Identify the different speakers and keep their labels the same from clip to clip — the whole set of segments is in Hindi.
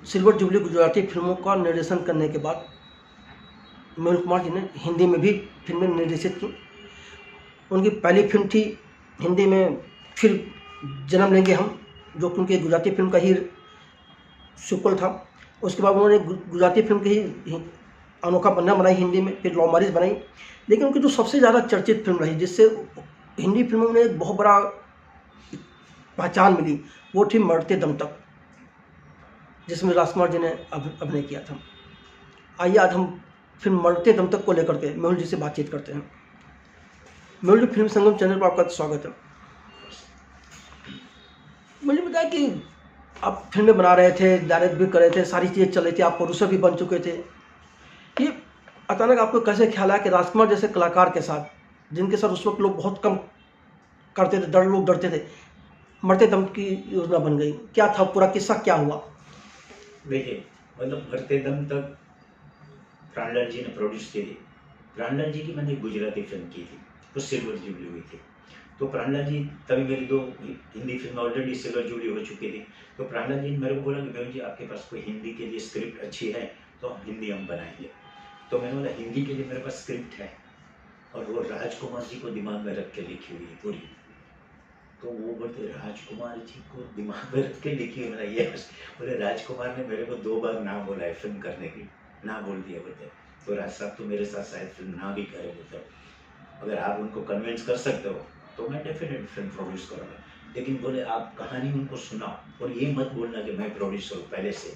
Speaker 1: सिल्वर जुबली गुजराती फिल्मों का निर्देशन करने के बाद मेहुल कुमार जी ने हिंदी में भी फिल्में निर्देशित की। उनकी पहली फिल्म थी हिंदी में फिर जन्म लेंगे हम, जो कि उनकी गुजराती फिल्म का ही सीक्वल था। उसके बाद उन्होंने गुजराती फिल्म की ही अनोखा पन्ना बनाई हिंदी में, फिर लव मैरिज बनाई। लेकिन उनकी जो सबसे ज़्यादा चर्चित फिल्म रही, जिससे हिंदी फिल्मों में एक बहुत बड़ा पहचान मिली, वो थी मरते दम तक, जिसमें राजकुमार जी ने अभिनय किया था। आइए आज हम फिल्म मरते दम तक को लेकर के मेहुल जी से बातचीत करते हैं। मेहुल जी, फिल्म संगम चैनल पर आपका स्वागत है। मुझे बताया कि आप फिल्में बना रहे थे, डायरेक्ट भी कर रहे थे, सारी चीज़ें चल रही थी, आप प्रोड्यूसर भी बन चुके थे। ये अचानक आपको कैसे ख्याल आया कि राजकुमार जैसे कलाकार के साथ, जिनके साथ उस वक्त लोग बहुत कम करते थे, लोग डरते थे, मरते दम की योजना बन गई? क्या था पूरा किस्सा, क्या हुआ?
Speaker 2: देखिए, मतलब मरते दम तक प्राणलाल जी ने प्रोड्यूस की थी। प्राणलाल जी की मैंने गुजराती फिल्म की थी, वो सिल्वर जुबली हुई थी। तो प्राणलाल जी, तभी मेरी 2 हिंदी फिल्में ऑलरेडी सिल्वर जुबली हो चुकी थी। तो प्राणलाल जी ने मेरे को बोला कि मेहुल जी, आपके पास कोई हिंदी के लिए स्क्रिप्ट अच्छी है तो हिंदी हम बनाएंगे। तो मैंने बोला हिंदी के लिए मेरे पास स्क्रिप्ट है, और वो राजकुमार जी को दिमाग में रख के लिखी हुई है पूरी। तो वो बोलते राजकुमार जी को दिमाग में रख के लिखी है। मेरा ये बोले राजकुमार ने मेरे को 2 बार ना बोला है फिल्म करने की, ना बोल दिया बोलते। तो राज साहब तो मेरे साथ शायद फिल्म ना भी करे बोलते, अगर आप उनको कन्विंस कर सकते हो तो मैं डेफिनेट फिल्म प्रोड्यूस करूँगा, लेकिन बोले आप कहानी उनको सुनाओ और ये मत बोलना कि मैं प्रोड्यूसर हूँ पहले से,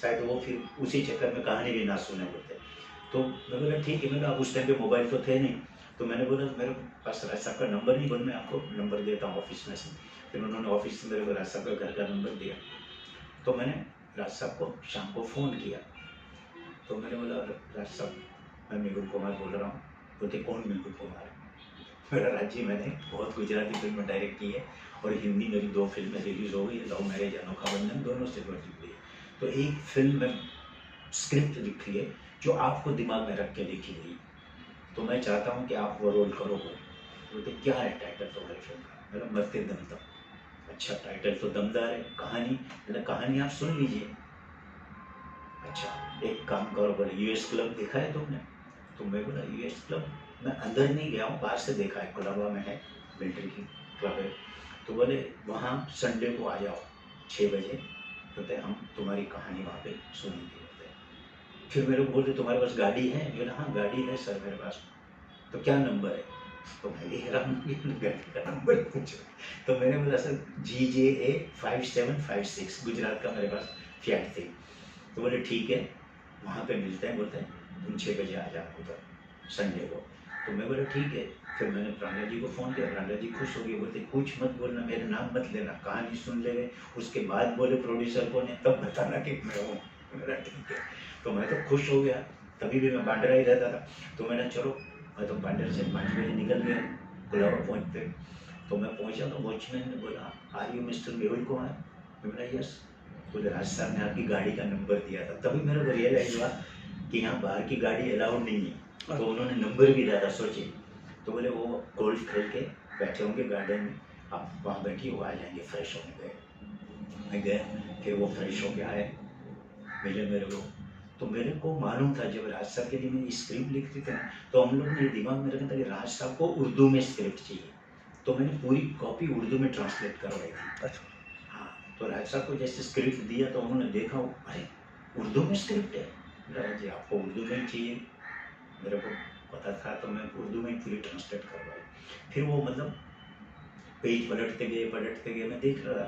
Speaker 2: शायद वो फिर उसी चक्कर में कहानी भी ना सुने बोलते। तो मैं बोला ठीक है। मैंने उस टाइम पे मोबाइल तो थे नहीं, तो मैंने बोला मेरे पास राज साहब का नंबर नहीं, बोल मैं आपको नंबर देता हूँ ऑफिस में से। फिर उन्होंने ऑफिस से मेरे को राज साहब का घर का नंबर दिया। तो मैंने राज साहब को शाम को फ़ोन किया। तो मैंने बोला राज साहब, मैं मेहुल कुमार बोल रहा हूँ। बोलते कौन मेहुल कुमार? मेरा राज जी, मैंने बहुत गुजराती फिल्म डायरेक्ट की है और हिंदी मेरी 2 फिल्में रिलीज़ हो गई, लव मैरिज, अनोखा बंधन, दोनों सिल्वर जुबली है। तो एक फिल्म में स्क्रिप्ट लिखी है जो आपको दिमाग में रख के लिखी गई, तो मैं चाहता हूँ कि आप वो रोल करो। बोलते क्या है टाइटल तुम्हारी फिल्म का? मेरा मरते दम तक। अच्छा, टाइटल तो दमदार है, कहानी, मतलब कहानी आप सुन लीजिए। अच्छा, एक काम करो, बोले यूएस क्लब देखा है तुमने? तो मैं बोला यूएस क्लब, मैं अंदर नहीं गया हूँ, बाहर से देखा है, कोलाबा में है, मिलिट्री की क्लब है। तो बोले वहाँ संडे को आ जाओ 6 बजे, बोलते हम तुम्हारी कहानी वहाँ पे सुनेंगे बोलते। फिर मेरे को बोलते तुम्हारे पास गाड़ी है? बोला हाँ गाड़ी है सर मेरे पास। तो क्या नंबर है? तो मैं देख रहा हूँ गाड़ी का नंबर पूछो। तो मैंने बोला सर GJA 5756, गुजरात का मेरे पास फ्लैट थी। तो बोले ठीक है, वहाँ पे मिलते हैं, बोलते हैं तुम 6 बजे आ जाओ उधर संडे को। तो मैं बोला ठीक है। फिर मैंने प्राणलाल जी को फ़ोन किया, प्राणलाल जी खुश हो गए, बोलते कुछ मत बोलना, मेरा नाम मत लेना, कहानी सुन ले, उसके बाद बोले प्रोड्यूसर कौन है तब बताना कि मैं हूँ। मेरा ठीक है। तो मैं तो खुश हो गया, तभी भी मैं बांद्रा ही रहता था। तो मैंने चलो, मैं तो बांद्रा से 5 बजे निकल गया कोलाबा पहुँचते। तो मैं पहुँचा तो वॉचमैन ने बोला are you mister Mehul Kumar? मैं बोला यस। बोले राज साहब ने आपकी गाड़ी का नंबर दिया था। तभी मेरे को रियलाइज हुआ कि यहाँ बाहर की गाड़ी अलाउड नहीं है, तो उन्होंने नंबर भी दिया था, सोचिए। तो बोले वो गोल्फ खेल के बैठे होंगे गार्डन में, आप वहाँ बैठिए, वो आ जाएंगे, फ्रेश होने गए। मैं गया, फिर वो फ्रेश होके आए, मिले मेरे को। तो मेरे को मालूम था जब राज साहब के लिए मैंने स्क्रिप्ट लिखती थी ना, तो हम लोग ने दिमाग में रखा था कि राज साहब को उर्दू में स्क्रिप्ट चाहिए, तो मैंने पूरी कॉपी उर्दू में ट्रांसलेट करवाई थी। हाँ, तो राज साहब को जैसे स्क्रिप्ट दिया तो उन्होंने देखा, अरे उर्दू में स्क्रिप्ट है, राज जी आपको उर्दू में चाहिए। मेरे को पता था, तो मैं उर्दू में पूरी ट्रांसलेट करवाई। फिर वो मतलब पेज पलटते गए, मैं देख रहा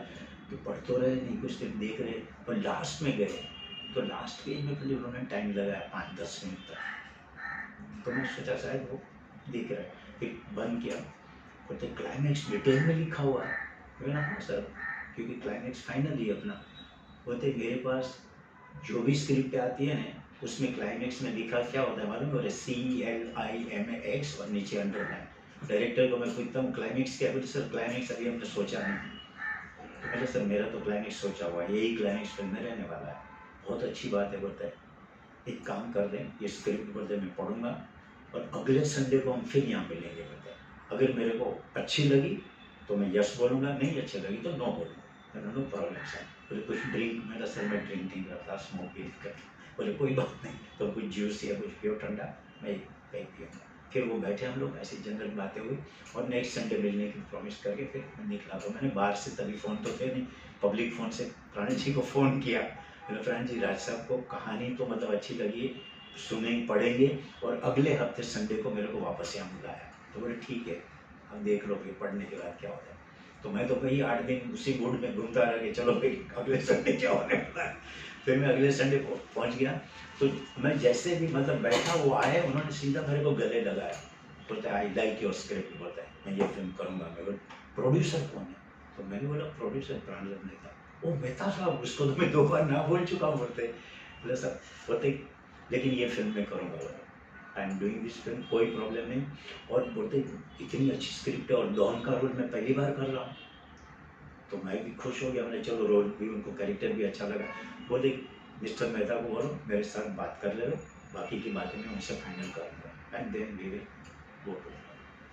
Speaker 2: कि पढ़ तो रहे नहीं कुछ, सिर्फ देख रहे। पर लास्ट में गए तो लास्ट पेज में फिर उन्होंने टाइम लगाया 5-10 मिनट तक। तो मैं सोचा शायद वो देख रहा है, फिर बंद किया, बोलते क्लाइमैक्स डिटेल में लिखा हुआ है। मैंने हाँ सर, क्योंकि क्लाइमैक्स फाइनल ही अपना। बोलते मेरे पास जो भी स्क्रिप्ट आती है ना, उसमें क्लाइमैक्स में लिखा क्या होता है मालूम है? CLIMAX और नीचे अंडरलाइन। डायरेक्टर को मैं पूछता हूँ क्लाइमैक्स क्या? बोलते सर क्लाइमैक्स अभी हमने सोचा नहीं। तो मैंने सर मेरा तो क्लाइमैक्स सोचा हुआ है, यही क्लाइमैक्स फिल्म में रहने वाला है। बहुत अच्छी बात है, बोलता है एक काम कर दें, ये स्क्रिप्ट बोलते मैं पढ़ूंगा और अगले संडे को हम फिर यहाँ मिलेंगे। बोलते अगर मेरे को अच्छी लगी तो मैं यस बोलूँगा, नहीं अच्छी लगी तो नो बोलूँगा। No problem sir. बोले कुछ ड्रिंक, मैं कहा सर मैं ड्रिंक नहीं करता, स्मोक नहीं करता। बोले कोई बात नहीं, तो कुछ जूस या कुछ पियो ठंडा, मैं एक पियूँगा। फिर वो बैठे हम लोग, ऐसी जनरल बातें हुई और नेक्स्ट संडे मिलने की प्रॉमिस करके फिर मैं निकला। तो मैंने बाहर से, तभी फ़ोन तो थे नहीं, पब्लिक फ़ोन से प्राण जी को फ़ोन किया। मैंने प्राण जी, राज साहब को कहानी तो मतलब अच्छी लगी, सुनेंगे पढ़ेंगे और अगले हफ्ते संडे को मेरे को वापस यहाँ बुलाया। तो बोले ठीक है, अब देख लो फिर पढ़ने के बाद क्या होता है। तो मैं तो भाई 8 दिन उसी मूड में घूमता रहा कि चलो भाई अगले संडे क्या होने वाला है। फिर मैं अगले संडे पहुँच गया। तो मैं जैसे भी मतलब बैठा, वो आए, उन्होंने सीधा मेरे को गले लगाया, बोलते आई लाइक योर स्क्रिप्ट, बोलता है मैं ये फिल्म करूँगा। मैं बोला प्रोड्यूसर कौन है? तो मैंने बोला प्रोड्यूसर प्राणजब मेहता। ओ मेहता साहब, उसको तो मैं 2 बार ना बोल चुका हूँ। बोलते बोले सर, बोलते लेकिन ये फिल्म मैं करूँगा, I am doing this film, कोई प्रॉब्लम नहीं। और बोलते इतनी अच्छी स्क्रिप्ट है और डॉन का रोल मैं पहली बार कर रहा हूँ। तो मैं भी खुश हो गया, मैंने चलो रोल भी, उनको कैरेक्टर भी अच्छा लगा। बोले मिस्टर मेहता को बोलो मेरे साथ बात कर ले, बाकी की बातें मैं उनसे फाइनल करूँगा and then we will go to.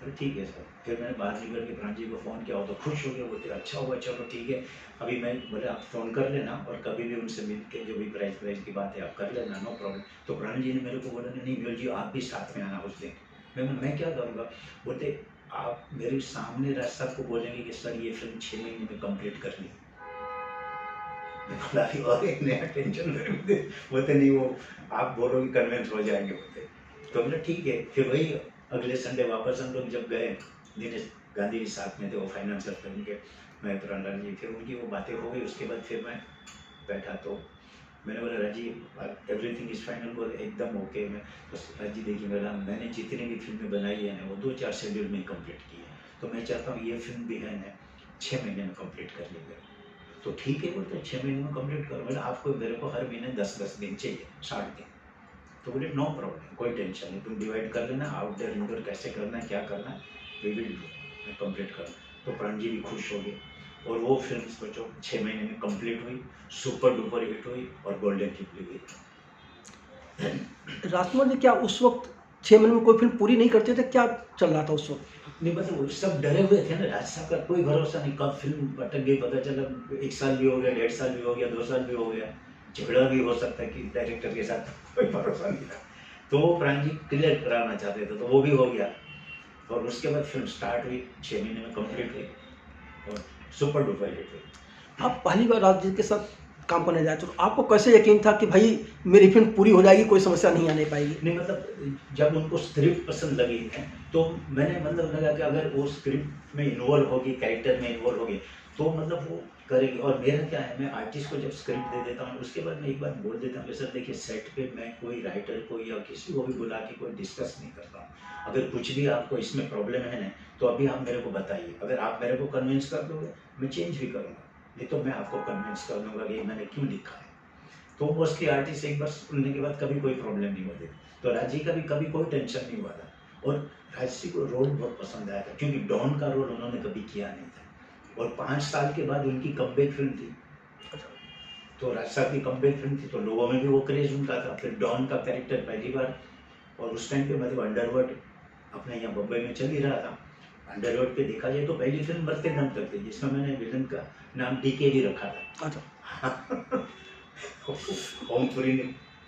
Speaker 2: अरे ठीक है सर। फिर मैंने बाहर निकल के प्राण जी को फ़ोन किया, हो तो खुश हो गया, बोलते अच्छा हुआ, चलो ठीक है। अभी मैं बोले आप फ़ोन कर लेना और कभी भी उनसे मिल के जो भी प्राइस की बात है आप कर लेना, नो प्रॉब्लम। तो प्राण जी ने मेरे को बोला नहीं विवेक जी आप भी साथ में आना उस दिन। मैं क्या करूँगा? बोलते आप मेरे सामने राज साहब को बोलेंगे कि सर ये फिल्म 6 महीने में कंप्लीट करनी है। मैं बोला अभी और एक नया टेंशन मेरे को दे। बोलते नहीं, वो आप बोलोगे कन्विंस हो जाएंगे। बोलते तो बोले ठीक है। फिर वही अगले संडे वापस हम लोग जब गए, दिनेश गांधी जी साथ में थे, वो फाइनेंशियल फिल्म के, मैं प्रणलाल जी, फिर उनकी वो बातें हो गई। उसके बाद फिर मैं बैठा तो मैंने बोला राजीव एवरीथिंग इज़ फाइनल, बोले एकदम ओके। मैं तो राजीव देखिए मेरा, मैंने जितनी भी फिल्में बनाई है ना वो 2-4 शेड्यूल में कंप्लीट की है, तो मैं चाहता हूँ ये फिल्म भी है ना 6 महीने में कंप्लीट कर लीजिए। तो ठीक है, बोलते 6 महीने में कंप्लीट करो। बोले आपको मेरे को हर महीने 10-10 दिन चाहिए, 60 दिन। तो बोले नो प्रॉब्लम, कोई टेंशन नहीं, तुम डिवाइड कर लेना, आउटडोर इंडोर कैसे करना है, क्या करना है, वी विल डू, मैं कंप्लीट करूँ। तो प्राण जी भी खुश हो गए और वो फिल्म सोचो 6 महीने में कंप्लीट हुई, सुपर डुपर हिट हुई और गोल्डन जुबली हुई।
Speaker 1: राजकुमार जी क्या उस वक्त 6 महीने में कोई फिल्म पूरी नहीं करते थे? क्या चल रहा था उस वक्त?
Speaker 2: नहीं मतलब सब डरे हुए थे ना, राज साहब का कोई भरोसा नहीं, कब फिल्म अटक गई पता चला 1 साल भी हो गया, 1.5 साल भी हो गया, 2 साल भी हो गया, झगड़ा भी हो सकता है कि डायरेक्टर के साथ, कोई भरोसा नहीं था। तो वो प्राण जी क्लियर कराना चाहते थे, तो वो भी हो गया और उसके बाद फिल्म स्टार्ट हुई, 6 महीने में कंप्लीट हुई और सुपर डुपर हिट हुई।
Speaker 1: आप पहली बार राज जी के साथ काम करने जाए तो आपको कैसे यकीन था कि भाई मेरी फिल्म पूरी हो जाएगी, कोई समस्या नहीं आने पाएगी?
Speaker 2: नहीं मतलब जब उनको स्क्रिप्ट पसंद लगी है तो मैंने मतलब लगा कि अगर वो स्क्रिप्ट में इन्वॉल्व होगी, कैरेक्टर में इन्वॉल्व होगी, तो मतलब वो करेगी। और मेरा क्या है, मैं आर्टिस्ट को जब स्क्रिप्ट दे देता हूँ उसके बाद मैं एक बार बोल देता हूँ कि सर देखिए सेट पे मैं कोई राइटर को या किसी को भी बुला के कोई डिस्कस नहीं करता हूँ। अगर कुछ भी आपको इसमें प्रॉब्लम है ना तो अभी आप मेरे को बताइए, अगर आप मेरे को कन्विंस कर दोगे मैं चेंज भी करूँगा, नहीं तो मैं आपको कन्विंस कर दूँगा कि मैंने क्यों लिखा है। तो मोस्टली आर्टिस्ट एक बार सुनने के बाद कभी कोई प्रॉब्लम नहीं होती। तो राजी का भी कभी कोई टेंशन नहीं हुआ था और राजी को रोल बहुत पसंद आया था क्योंकि डॉन का रोल उन्होंने कभी किया नहीं था और 5 साल के बाद उनकी कमबैक फिल्म थी। तो राज साहब की कमबैक फिल्म थी तो लोगों में भी वो क्रेज उनका था। फिर डॉन का कैरेक्टर पहली बार, और उस टाइम पे मतलब अंडरवर्ल्ड अपने यहाँ बम्बई में चल ही रहा था। अंडरवर्ल्ड पे देखा जाए तो पहली फिल्म मरते दम तक थी जिसमें मैंने विलन का नाम डीके भी रखा था।
Speaker 1: अच्छा।
Speaker 2: ओमपुरी ने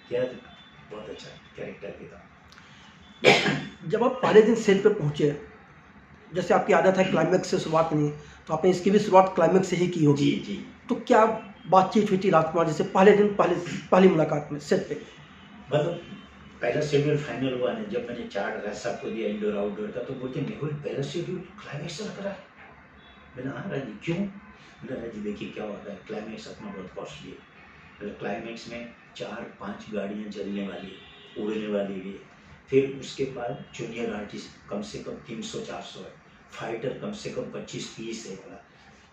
Speaker 2: किया था, बहुत अच्छा कैरेक्टर भी था।
Speaker 1: जब आप पहले दिन सेट पे पहुंचे, जैसे आपकी आदत है क्लाइमेक्स से शुरुआत नहीं, तो आपने इसकी भी शुरुआत क्लाइमेक्स से ही की होगी।
Speaker 2: जी जी।
Speaker 1: तो क्या बातचीत हुई थी राजकुमार जी से पहले दिन, पहली मुलाकात में सेट पे?
Speaker 2: मतलब पहला शेड्यूल फाइनल हुआ ना, जब मैंने चार्ट राज साहब को दिया इंडोर आउटडोर का, तो बोलते मेहुल पहला शेड्यूल क्लाइमेक्स रख रहा है। मैंने हाँ राजी क्यों? बोला राजी देखिए क्या होता है, क्लाइमेक्स अपना बहुत कॉस्टली है। मतलब क्लाइमेक्स में 4-5 गाड़ियाँ जलने वाली है, उड़ने वाली भी है। फिर उसके बाद जूनियर आर्टिस्ट कम से कम 300-400 है, फाइटर कम से कम 25-30 है वाला।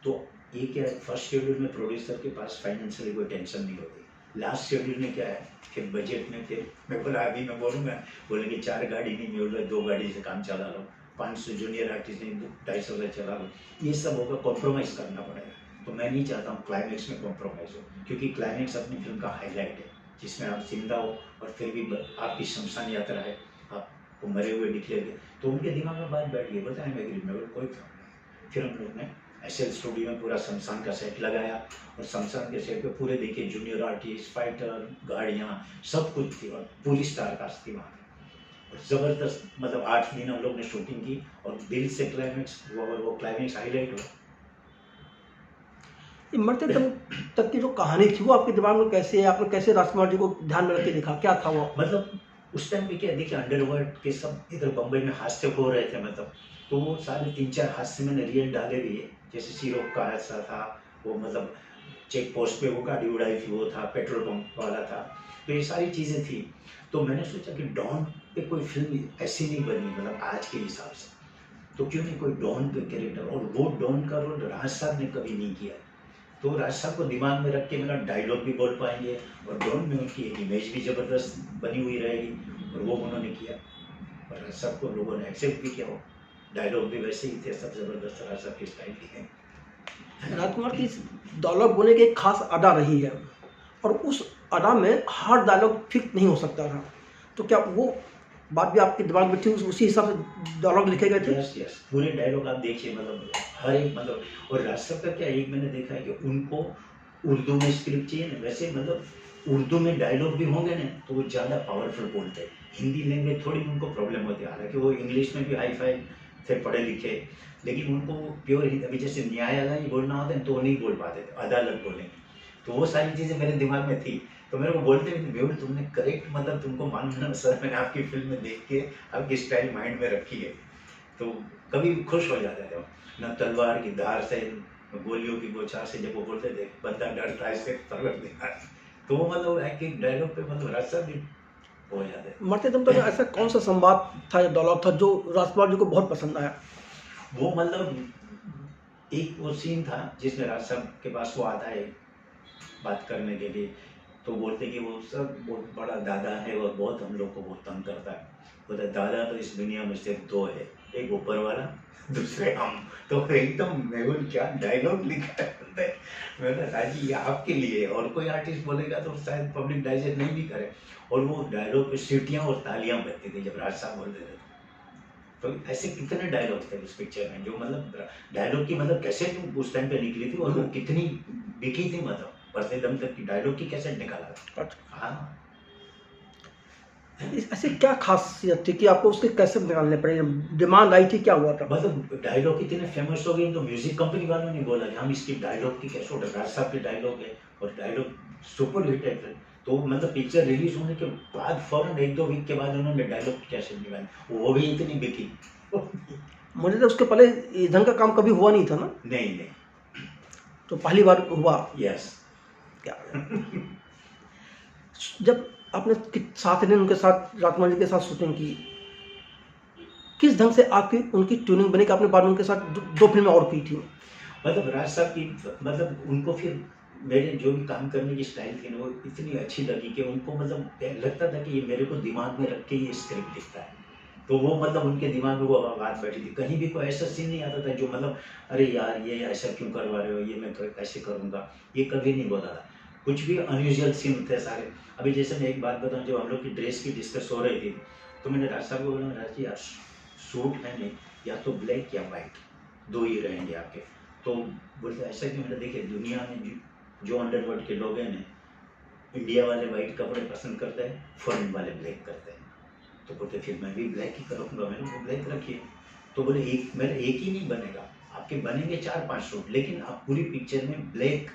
Speaker 2: तो ये क्या है, फर्स्ट शेड्यूल में प्रोड्यूसर के पास फाइनेंशियली कोई टेंशन नहीं होती। लास्ट शेड्यूल में क्या है, फिर बजट में फिर मैं बोला अभी मैं बोलूँगा, बोलेंगे 4 गाड़ी नहीं मिल रहा, 2 गाड़ी से काम चला लो, 500 जूनियर आर्टिस्ट नहीं 250 से चला लो, ये सब होगा, कॉम्प्रोमाइज़ करना पड़ेगा। तो मैं नहीं चाहता हूँ क्लाइमेक्स में कॉम्प्रोमाइज़ हो, क्योंकि क्लाइमेक्स अपनी फिल्म का हाईलाइट है जिसमें आप जिंदा हो और फिर भी आपकी शमशान यात्रा है, आपको मरे हुए निकलेंगे। तो उनके दिमाग में बात बैठ गई, बताएं मैं एग्री, मैं कोई प्रॉब्लम नहीं। फिर हम लोग ने एसएल स्टूडियो में पूरा शमशान का सेट लगाया और शमशान के सेट पे पूरे देखिए जूनियर आर्टिस्ट, फाइटर, गाड़ियाँ, सब कुछ थी और पूरी स्टार कास्ट थी वहाँ पे। और ज़बरदस्त मतलब 8 दिन हम लोग ने शूटिंग की और दिल से क्लाइमेक्स वो क्लाइमेक्स हाईलाइट हुआ।
Speaker 1: ये मरते दम तक की जो कहानी थी वो आपके दिमाग में कैसे है? आपने कैसे राजकुमार जी को ध्यान में रख के देखा, क्या था वो?
Speaker 2: मतलब उस टाइम पे क्या देखिए अंडरवर्ल्ड के सब इधर बम्बई में हादसे हो रहे थे मतलब, तो वो सारे 3-4 हादसे मैंने रियल डाले भी है। जैसे सीरोप का हादसा था, वो मतलब चेक पोस्ट पे वो गाड़ी उड़ाई थी, वो था, पेट्रोल पंप वाला था, तो ये सारी चीज़ें थी। तो मैंने सोचा कि डॉन पे कोई फिल्म ऐसी नहीं बनी मतलब आज के हिसाब से, तो क्यों नहीं कोई डॉन पे कैरेक्टर, और वो डॉन का रोल राज साहब ने कभी नहीं किया। तो राज साहब को दिमाग में रख के मेरा डायलॉग भी बोल पाएंगे और डॉन में उनकी एक इमेज भी ज़बरदस्त बनी हुई रहेगी, और वो उन्होंने किया और राज साहब को लोगों ने एक्सेप्ट भी किया। वो डायलॉग भी वैसे ही थे, सब ज़बरदस्त राज साहब की स्टाइल की है।
Speaker 1: राजकुमार की डायलॉग बोलने की एक खास अदा रही है और उस अदा में हर डायलॉग फिट नहीं हो सकता था, तो क्या वो बात भी आपके दिमाग में थी, उसी हिसाब से डायलॉग लिखे गए थे?
Speaker 2: यस यस, पूरे डायलॉग आप देखिए मतलब हर एक मतलब, और राज साहब का क्या एक मैंने देखा है कि उनको उर्दू में स्क्रिप्ट चाहिए ना, वैसे मतलब उर्दू में डायलॉग भी होंगे ना तो वो ज़्यादा पावरफुल बोलते हैं। हिंदी लैंग्वेज थोड़ी उनको प्रॉब्लम होती है, हालांकि वो इंग्लिश में भी हाई फाई थे पढ़े लिखे, लेकिन उनको प्योर हिंदी, अभी जैसे न्यायालय ही बोलना होता है तो वो नहीं बोल पाते थे, अदालत बोलेंगे, तो वो सारी चीज़ें मेरे दिमाग में थी। तो मेरे को बोलते भी मेहुल तुमने करेक्ट मतलब तुमको मालूम है ना सर, मैंने आपकी फिल्म में देख के आपकी स्टाइल माइंड में रखी है, तो कभी खुश हो जाते थे। न तलवार की धार से, गोलियों की बौछार से, जब वो बोलते थे बंदा डरता है इससे परवरदिगार, तो वो मतलब एक एक डायलॉग पे मतलब राज साहब भी हो जाते थे।
Speaker 1: मरते दम तक ऐसा कौन सा संवाद था या डायलॉग था जो राजकुमार जी को बहुत पसंद आया?
Speaker 2: वो मतलब एक वो सीन था जिसमें राज साहब के पास वो आता है बात करने के लिए, तो बोलते कि वो सब बहुत बड़ा दादा है और बहुत हम लोग को बहुत तंग करता है। बोलता दादा तो इस दुनिया में सिर्फ 2 है, एक ऊपर वाला, दूसरे हम। तो एकदम मेहुल क्या डायलॉग लिखा है, मैंने राजी ये आपके लिए, और कोई आर्टिस्ट बोलेगा तो शायद पब्लिक डाइजेस्ट नहीं भी करे। और वो डायलॉग पे सीटियाँ और तालियां बजती थी जब राज साहब बोलते थे। तो ऐसे कितने डायलॉग थे उस पिक्चर में, जो मतलब डायलॉग की मतलब कैसेट उस टाइम पे निकली थी और वो कितनी बिकी थी, मतलब बढ़ते दम तक की डायलॉग की कैसेट निकाला था। हाँ,
Speaker 1: ऐसे क्या खासियत थी कि आपको उसके कैसे निकालने पड़े, डिमांड आई थी, क्या हुआ था?
Speaker 2: मतलब डायलॉग इतने फेमस हो गए तो म्यूजिक कंपनी वालों ने बोला कि हम इसकी डायलॉग की कैसे, राज साहब के डायलॉग है और डायलॉग सुपर हिट है, तो मतलब पिक्चर रिलीज होने के बाद फौरन 1-2 वीक के बाद उन्होंने डायलॉग की कैसेट निकाली, वो भी इतनी बिकी।
Speaker 1: मुझे तो उसके पहले इस ढंग का काम कभी हुआ नहीं था ना,
Speaker 2: नहीं नहीं,
Speaker 1: तो पहली बार हुआ।
Speaker 2: यस।
Speaker 1: क्या जब आपने 7 दिन उनके साथ राजकुमार जी के साथ शूटिंग की, किस ढंग से आपकी उनकी ट्यूनिंग बनी कि आपने बाद में उनके साथ 2 फिल्में और की थी?
Speaker 2: मतलब राज साहब की मतलब उनको फिर मेरे जो भी काम करने की स्टाइल थी ना वो इतनी अच्छी लगी कि उनको मतलब लगता था कि ये मेरे को दिमाग में रख के ये स्क्रिप्ट लिखता है, तो वो मतलब उनके दिमाग में वो बात बैठी थी। कहीं भी कोई ऐसा सीन नहीं आता था जो मतलब अरे यार ये ऐसा क्यों करवा रहे हो, ये मैं कैसे करूँगा, ये कभी नहीं बोला था। कुछ भी अनयूजुअल सीन थे सारे। अभी जैसे मैं एक बात बताऊँ, जब हम लोग की ड्रेस की डिस्कस हो रही थी तो मैंने राज साहब को बोला, राज जी यार सूट पहने या तो ब्लैक या वाइट, 2 ही रहेंगे आपके। तो बोलते ऐसा क्यों? मैंने देखिए दुनिया में जो अंडरवर्ल्ड के लोग हैं ना, इंडिया वाले वाइट कपड़े पसंद करते हैं, फॉरेन वाले ब्लैक करते हैं। तो बोलते फिर मैं भी ब्लैक ही करूँगा, मैंने वो ब्लैक रखिए। तो बोले मेरा एक ही नहीं बनेगा, आपके बनेंगे 4-5 सूट, लेकिन आप पूरी पिक्चर में ब्लैक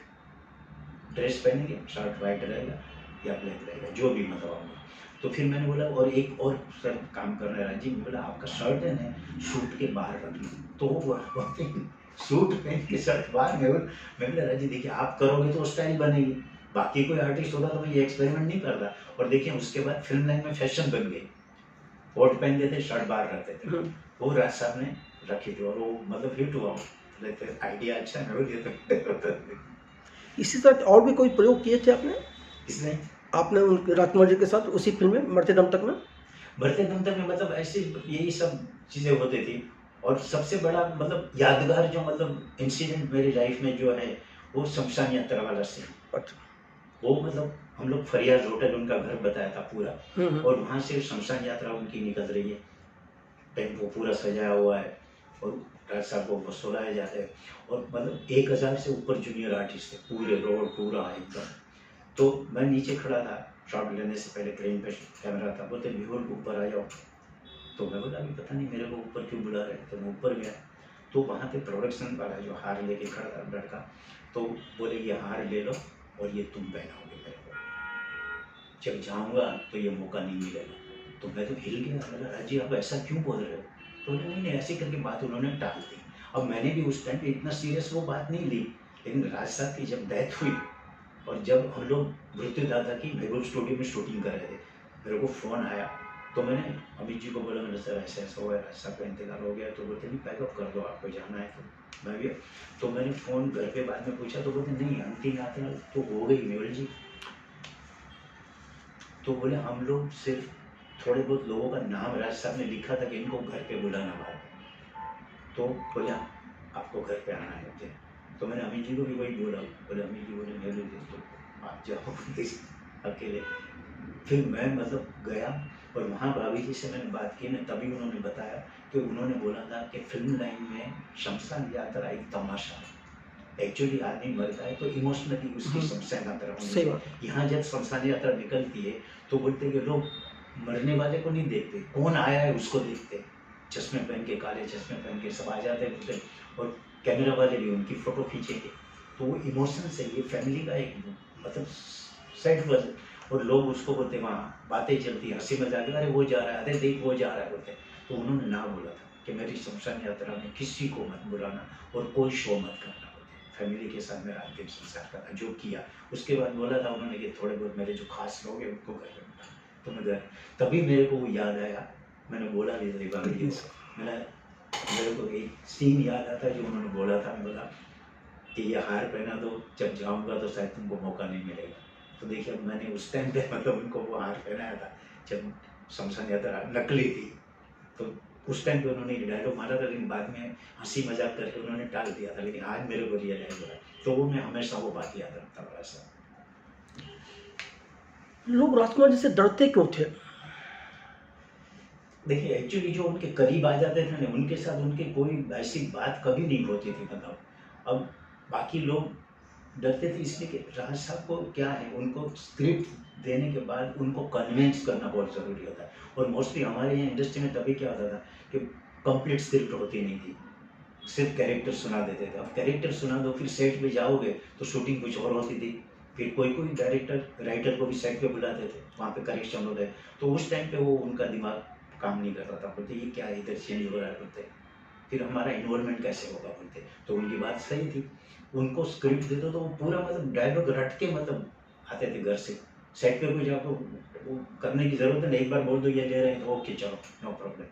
Speaker 2: ड्रेस पहनेंगे, शर्ट वाइट रहेगा या ब्लैक रहेगा, जो भी मतलब आपको। तो फिर मैंने बोला और एक और सर काम कर रहे हैं जी, बोला आपका शर्ट है ना सूट के बाहर रखना, तो वो सूट पहन के शर्ट बाहर में। मैं बोला राजी देखिए आप करोगे तो स्टाइल बनेगी, बाकी कोई आर्टिस्ट होता तो मैं ये एक्सपेरिमेंट नहीं करता। और देखिए उसके बाद फिल्म लाइन में फैशन बन गई, कोट पहनते थे शर्ट बाहर रखते थे, वो राज साहब ने रखी थी और वो मतलब हिट हुआ। आइडिया अच्छा है। इसी
Speaker 1: तरह और भी कोई प्रयोग किए थे आपने?
Speaker 2: इसने
Speaker 1: आपने राजकुमार जी के साथ उसी फिल्म में मरते दम तक में?
Speaker 2: मरते दम तक में मतलब ऐसे यही सब चीज़ें होती थी। और सबसे बड़ा मतलब यादगार जो मतलब इंसिडेंट मेरी लाइफ में जो है वो शमशान यात्रा वाला सीन। वो मतलब हम लोग फरियाद होटल उनका घर बताया था पूरा, और वहाँ से शमशान यात्रा उनकी निकल रही है, टेम्पो पूरा सजाया हुआ है और राज साहब को वो 16,000 है, और मतलब 1,000 से ऊपर जूनियर आर्टिस्ट थे, पूरे रोड पूरा एकदम। तो मैं नीचे खड़ा था, शॉट लेने से पहले क्रेन पे कैमरा था, बोलते बिहुल ऊपर आ जाओ। तो मैं बोला अभी पता नहीं मेरे को ऊपर क्यों बुला रहे हैं, तो मैं ऊपर गया। तो वहाँ पे प्रोडक्शन वाला जो हार लेके खड़ा था लड़का, तो बोले ये हार ले लो और ये तुम पहनाओगे मेरे को, जब जाऊँगा तो ये मौका नहीं मिलेगा। तो मैं तो हिल गया, बोला राज जी आप ऐसा क्यों बोल रहे हो? तो बोले नहीं नहीं, ऐसे करके बात उन्होंने टाल दी। अब मैंने भी उस टाइम पे इतना सीरियस वो बात नहीं ली, लेकिन राज साहब की जब डेथ हुई और जब हम लोग मृत्यु दादा की महबूब स्टूडियो में शूटिंग कर रहे थे, मेरे को फ़ोन आया, तो मैंने अमित जी को बोला, मैंने सर ऐसा ऐसा हुआ है, राज साहब का इंतकाल हो गया। तो बोलते नहीं पैकअप कर दो, आपको जाना है। तो मैं भी, तो मैंने फ़ोन घर पे बाद में पूछा, तो बोलते नहीं अंतिम यात्रा तो हो गई मेहुल जी। तो बोले हम लोग सिर्फ थोड़े बहुत लोगों का नाम राज साहब ने लिखा था कि इनको घर पे बुलाना बाद में। तो बोले आपको घर पे आना है मुझे। तो मैंने अमित जी को भी वही बोला, बोले अमित जी बोले मेरे दोस्तों आप जाओ अकेले। फिर मैं मतलब गया, और वहाँ भाभी जी से मैंने बात की ना, तभी उन्होंने बताया कि उन्होंने बोला था कि फिल्म लाइन में शमशान यात्रा एक तमाशा है। एक्चुअली आदमी मरता है तो इमोशनली उसकी शमशान यात्रा होनी
Speaker 1: सही
Speaker 2: चाहिए।
Speaker 1: बात।
Speaker 2: यहाँ जब शमशान यात्रा निकलती है तो बोलते हैं कि लोग मरने वाले को नहीं देखते, कौन आया है उसको देखते। चश्मे पहन के, काले चश्मे पहन के सब आ जाते हैं बोलते, और कैमरा वाले भी उनकी फ़ोटो खींचेंगे। तो वो इमोशन से, ये फैमिली का एक मतलब सेट हुआ, और लोग उसको बोलते, वहाँ बातें चलती, हंसी मजाक, अरे वो जा रहा है, अरे देख वो जा रहा है बोलते। तो उन्होंने ना बोला था कि मेरी शमशान यात्रा में किसी को मत बुलाना और कोई शो मत करना बोलते। फैमिली के साथ मेरा अंतिम संस्कार करना जो किया। उसके बाद बोला था उन्होंने कि थोड़े बहुत मेरे जो खास लोग हैं उनको घर में बुलाना। तो मैं गया, तभी मेरे को वो याद आया, मैंने बोला भी था भाभी को, मैंने मेरे को एक सीन याद आता जो उन्होंने बोला था, मैं बोला कि ये हार पहना दो, जब जाऊंगा तो शायद तुमको मौका नहीं मिलेगा। तो देखिए मैंने उस टाइम पे मतलब उनको वो हार पहनाया था जब शमशान यात्रा नकली थी। तो उस टाइम पे उन्होंने डायलॉग मारा था, लेकिन बाद में हंसी मजाक करके उन्होंने टाल दिया था, लेकिन आज मेरे को रियलाइज हुआ। तो वो मैं हमेशा वो बात याद रखता हूँ। ऐसा
Speaker 1: लोग राजकुमार जी से डरते क्यों थे?
Speaker 2: देखिए एक्चुअली जो उनके करीब आ जाते थे ना, उनके साथ उनकी कोई ऐसी बात कभी नहीं होती थी। मतलब अब बाकी लोग डरते थे इसलिए कि राज साहब को क्या है, उनको स्क्रिप्ट देने के बाद उनको कन्विंस करना बहुत ज़रूरी होता है। और मोस्टली हमारे यहाँ इंडस्ट्री में तभी क्या होता था कि कंप्लीट स्क्रिप्ट होती नहीं थी, सिर्फ कैरेक्टर सुना देते थे। अब कैरेक्टर सुना दो, फिर सेट पे जाओगे तो शूटिंग कुछ और होती थी। फिर कोई कोई डायरेक्टर राइटर को भी सेट पे बुलाते थे, वहाँ पे करेक्शन होता है। तो उस टाइम पे वो उनका दिमाग काम नहीं करता था, बोलते ये क्या है, इधर चेंज हो रहा है बोलते, फिर हमारा इन्वॉल्वमेंट कैसे होगा बोलते। तो उनकी बात सही थी, उनको स्क्रिप्ट दे दो तो वो पूरा मतलब डायलॉग रट के मतलब आते थे घर से। सेट पे कुछ आपको वो करने की ज़रूरत नहीं, एक बार बोल दो ये ले रहे हैं तो ओके चलो नो प्रॉब्लम।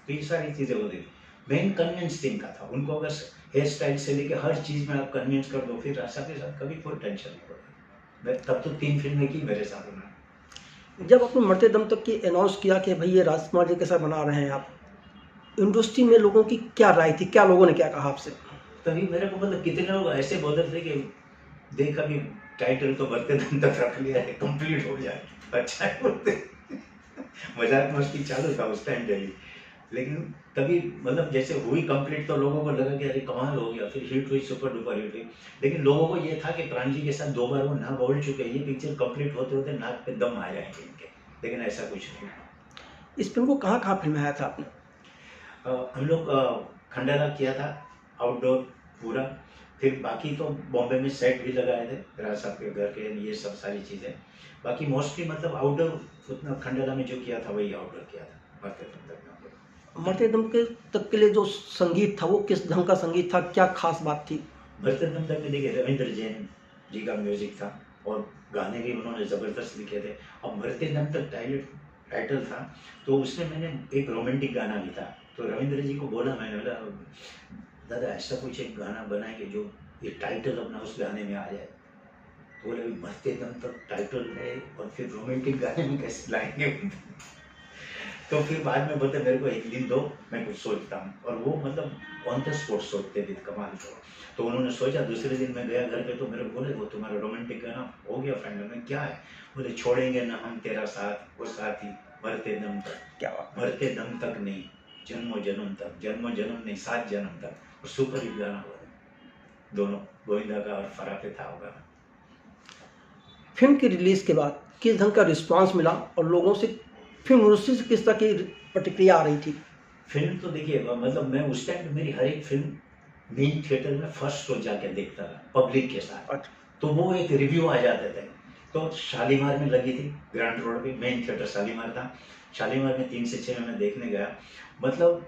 Speaker 2: तो ये सारी चीज़ें होती थी। मेन कन्विंसिंग का था, उनको अगर हेयर स्टाइल से लेके हर चीज़ में आप कन्विंस कर दो, फिर राशा के साथ कभी कोई टेंशन नहीं पड़ती। मैं तब तो 3 फिल्में की मेरे साथ उन्होंने।
Speaker 1: जब आपने मरते दम तक की अनाउंस किया कि भाई ये राजकुमार जी के साथ बना रहे हैं आप, इंडस्ट्री में लोगों की क्या राय थी, क्या लोगों ने क्या कहा आपसे?
Speaker 2: तभी मेरे को मतलब कितने लोग ऐसे बोलते थे कि देख अभी टाइटल तो मरते दम तक रख लिया है, कंप्लीट हो जाए अच्छा है बोलते। मजाक मस्ती चालू था उस टाइम पे भी, लेकिन तभी मतलब जैसे हुई कंप्लीट तो लोगों को लगा कि अरे कमाल हो गया, फिर हिट हुई, सुपर डुपर हिट हुई। लेकिन लोगों को ये था कि प्राण जी के साथ 2 बार वो ना बोल चुके हैं, ये पिक्चर कंप्लीट होते होते नाक पे दम आ जाएंगे इनके, लेकिन ऐसा कुछ नहीं।
Speaker 1: इस फिल्म को कहाँ कहाँ फिल्माया था आपने?
Speaker 2: हम लोग खंडाला किया था आउटडोर पूरा, फिर बाकी तो बॉम्बे में सेट भी लगाए थे राज साहब के घर के, ये सब सारी चीज़ें। बाकी मोस्टली मतलब आउटडोर उतना खंडाला में जो किया था वही आउटडोर किया था मरते दम तक में।
Speaker 1: मरते दम के तक के लिए जो संगीत था वो किस ढंग का संगीत था, क्या खास बात थी?
Speaker 2: मरते दम तक में देखिए रविंद्र जैन जी का म्यूजिक था, और गाने भी उन्होंने ज़बरदस्त लिखे थे। अब मरते दम तक टाइटल था, तो उसमें मैंने एक रोमांटिक गाना भी था। तो रविंद्र जी को बोला, मैंने बोला दादा ऐसा कुछ एक गाना बनाएंगे जो ये टाइटल अपना उस गाने में आ जाए। तो बोले मरते दम तक टाइटल है और फिर रोमांटिक गाने में कैसे लाएंगे। तो फिर बाद में बोलते मेरे को एक दिन दो, मैं कुछ सोचता हूँ। और वो मतलब ऑन द स्पॉट सोचते थे, कमाल का। तो उन्होंने सोचा, दूसरे दिन मैं गया घर पे तो मेरे को बोले वो तुम्हारा रोमांटिक गाना हो गया फाइनल। में क्या है, बोले छोड़ेंगे ना हम तेरा साथ, वो साथी मरते दम तक।
Speaker 1: क्या बात?
Speaker 2: मरते दम तक नहीं, जन्मों जन्म नहीं 7 जन्म तक। और सुपर हिट गाना हुआ दोनों, गोविंदा का और फराह पे था होगा।
Speaker 1: फिल्म की रिलीज के बाद किस ढंग का रिस्पांस मिला और लोगों से फिल्म इंडस्ट्री से किस तरह की प्रतिक्रिया आ रही थी?
Speaker 2: फिल्म तो देखिए, मतलब मैं उस टाइम मेरी हर एक फिल्म मेन थिएटर में फर्स्ट शो जाके देखता था पब्लिक के साथ।
Speaker 1: अच्छा।
Speaker 2: तो वो एक रिव्यू आ जाते थे। तो शालीमार में लगी थी, ग्रांड रोड पे मेन थिएटर शालीमार था। शालीमार में 3 से 6 में मैं देखने गया। मतलब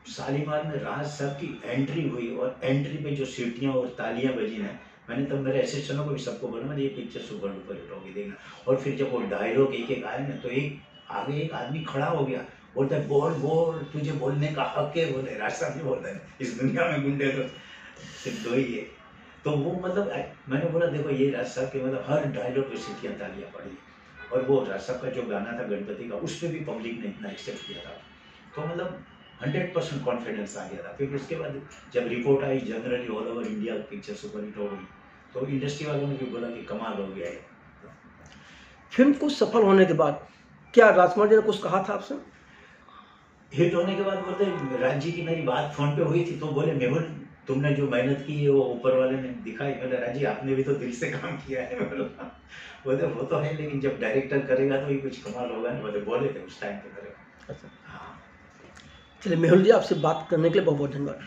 Speaker 2: शालीमार में राज साहब की एंट्री हुई और एंट्री पे जो सीटियाँ और तालियां बजी ना, मैंने तब मेरे असिस्टेंटों को भी सबको बोला मैंने ये पिक्चर सुपर डुपर हिट होगी देखना। और फिर जब वो डायलॉग एक एक आए ना, तो एक आगे एक आदमी खड़ा हो गया, बोलता है बोल बोल तुझे बोलने का हक है। बोले राज साहब ने बोलता है इस दुनिया में गुंडे तो सिर्फ 2 ही है। तो वो मतलब मैंने बोला देखो ये राज साहब के मतलब हर डायलॉग पे सीटियाँ तालियां पड़ी। और वो राज साहब का जो गाना था गणपति का, उस पर भी पब्लिक ने इतना एक्सेप्ट किया था। तो मतलब 100% कॉन्फिडेंस आ गया था। फिर उसके बाद जब report I generally all over India picture super hit हो गई, तो इंडस्ट्री वालों ने भी बोला कि कमाल हो गया है।
Speaker 1: फिल्म को सफल होने के बाद क्या राजकुमार जी ने कुछ कहा था आपसे?
Speaker 2: हिट होने के बाद बोलते राज जी की मेरी बात फोन पे हुई थी, तो बोले मेहुल तुमने जो मेहनत की है वो ऊपर वाले ने दिखाई। बोले राज जी आपने भी तो दिल से काम किया है। बोले वो तो है, लेकिन जब डायरेक्टर करेगा तो ही कुछ कमाल होगा ना। बोले थे उस टाइम पे करेगा।
Speaker 1: अच्छा।
Speaker 2: हाँ।
Speaker 1: चलिए मेहुल जी, आपसे बात करने के लिए बहुत बहुत धन्यवाद।